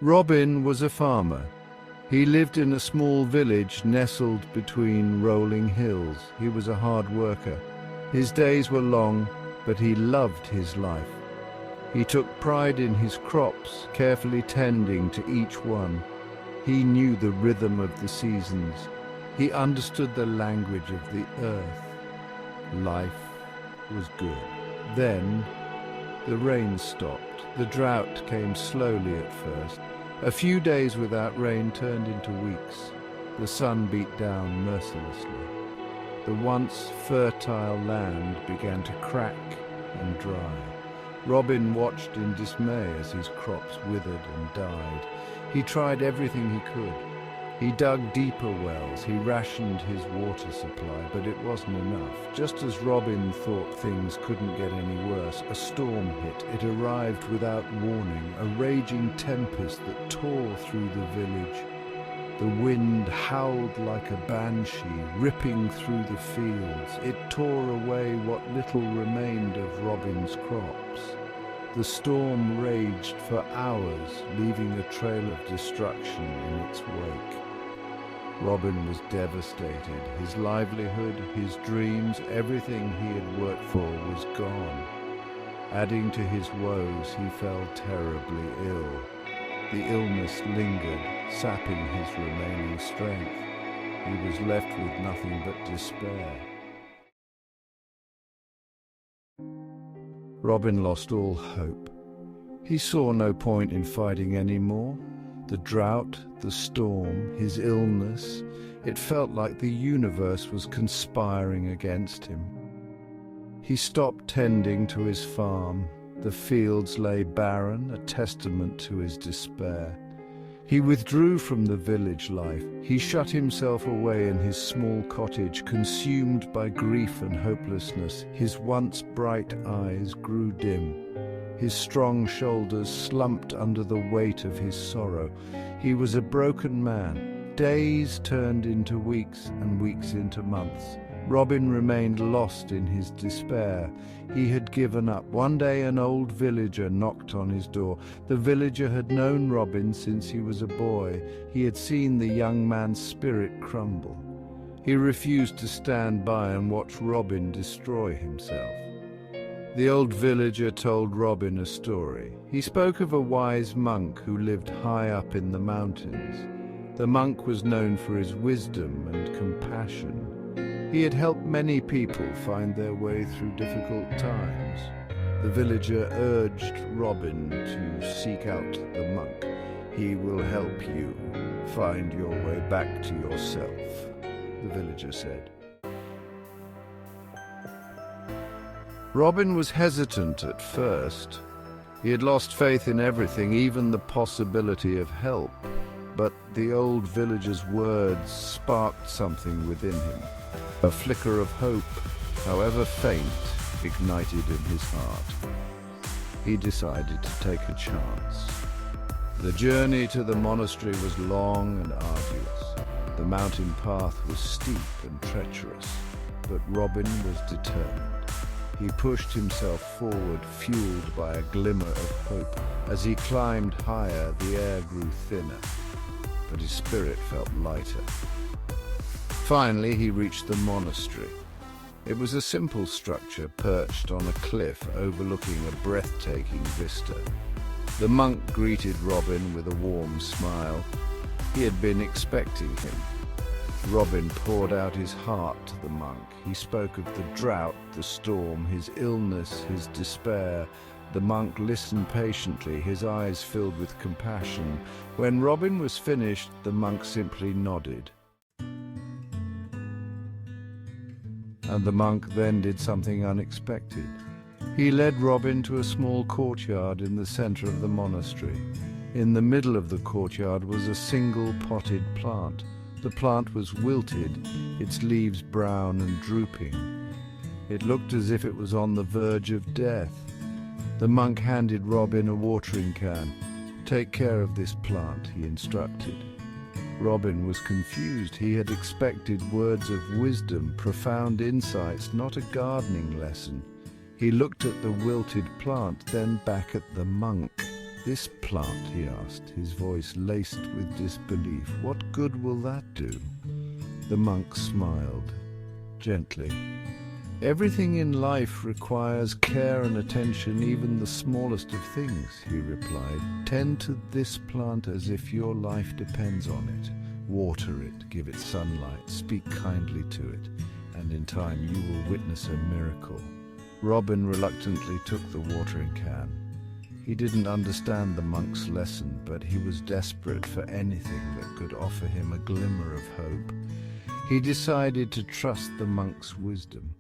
Robin was a farmer. He lived in a small village nestled between rolling hills. He was a hard worker. His days were long, but he loved his life. He took pride in his crops, carefully tending to each one. He knew the rhythm of the seasons. He understood the language of the earth. Life was good. Then the rain stopped. The drought came slowly at first. A few days without rain turned into weeks. The sun beat down mercilessly. The once fertile land began to crack and dry. Robin watched in dismay as his crops withered and died. He tried everything he could. He dug deeper wells, he rationed his water supply, but it wasn't enough. Just as Robin thought things couldn't get any worse, a storm hit. It arrived without warning, a raging tempest that tore through the village. The wind howled like a banshee, ripping through the fields. It tore away what little remained of Robin's crops. The storm raged for hours, leaving a trail of destruction in its wake. Robin was devastated. His livelihood, his dreams, everything he had worked for was gone. Adding to his woes, he fell terribly ill. The illness lingered, sapping his remaining strength. He was left with nothing but despair. Robin lost all hope. He saw no point in fighting anymore. The drought, the storm, his illness, it felt like the universe was conspiring against him. He stopped tending to his farm. The fields lay barren, a testament to his despair. He withdrew from the village life. He shut himself away in his small cottage, consumed by grief and hopelessness. His once bright eyes grew dim. His strong shoulders slumped under the weight of his sorrow. He was a broken man. Days turned into weeks and weeks into months. Robin remained lost in his despair. He had given up. One day an old villager knocked on his door. The villager had known Robin since he was a boy. He had seen the young man's spirit crumble. He refused to stand by and watch Robin destroy himself. The old villager told Robin a story. He spoke of a wise monk who lived high up in the mountains. The monk was known for his wisdom and compassion. He had helped many people find their way through difficult times. The villager urged Robin to seek out the monk. He will help you find your way back to yourself, the villager said. Robin was hesitant at first. He had lost faith in everything, even the possibility of help. But the old villager's words sparked something within him. A flicker of hope, however faint, ignited in his heart. He decided to take a chance. The journey to the monastery was long and arduous. The mountain path was steep and treacherous, but Robin was determined. He pushed himself forward, fueled by a glimmer of hope. As he climbed higher, the air grew thinner, but his spirit felt lighter. Finally, he reached the monastery. It was a simple structure perched on a cliff overlooking a breathtaking vista. The monk greeted Robin with a warm smile. He had been expecting him. Robin poured out his heart to the monk. He spoke of the drought, the storm, his illness, his despair. The monk listened patiently, his eyes filled with compassion. When Robin was finished, the monk simply nodded. And the monk then did something unexpected. He led Robin to a small courtyard in the center of the monastery. In the middle of the courtyard was a single potted plant. The plant was wilted, its leaves brown and drooping. It looked as if it was on the verge of death. The monk handed Robin a watering can. "Take care of this plant," he instructed. Robin was confused. He had expected words of wisdom, profound insights, not a gardening lesson. He looked at the wilted plant, then back at the monk. "This plant," he asked, his voice laced with disbelief, "what good will that do?" The monk smiled, gently. "Everything in life requires care and attention, even the smallest of things," he replied. "Tend to this plant as if your life depends on it. Water it, give it sunlight, speak kindly to it, and in time you will witness a miracle." Robin reluctantly took the watering can. He didn't understand the monk's lesson, but he was desperate for anything that could offer him a glimmer of hope. He decided to trust the monk's wisdom.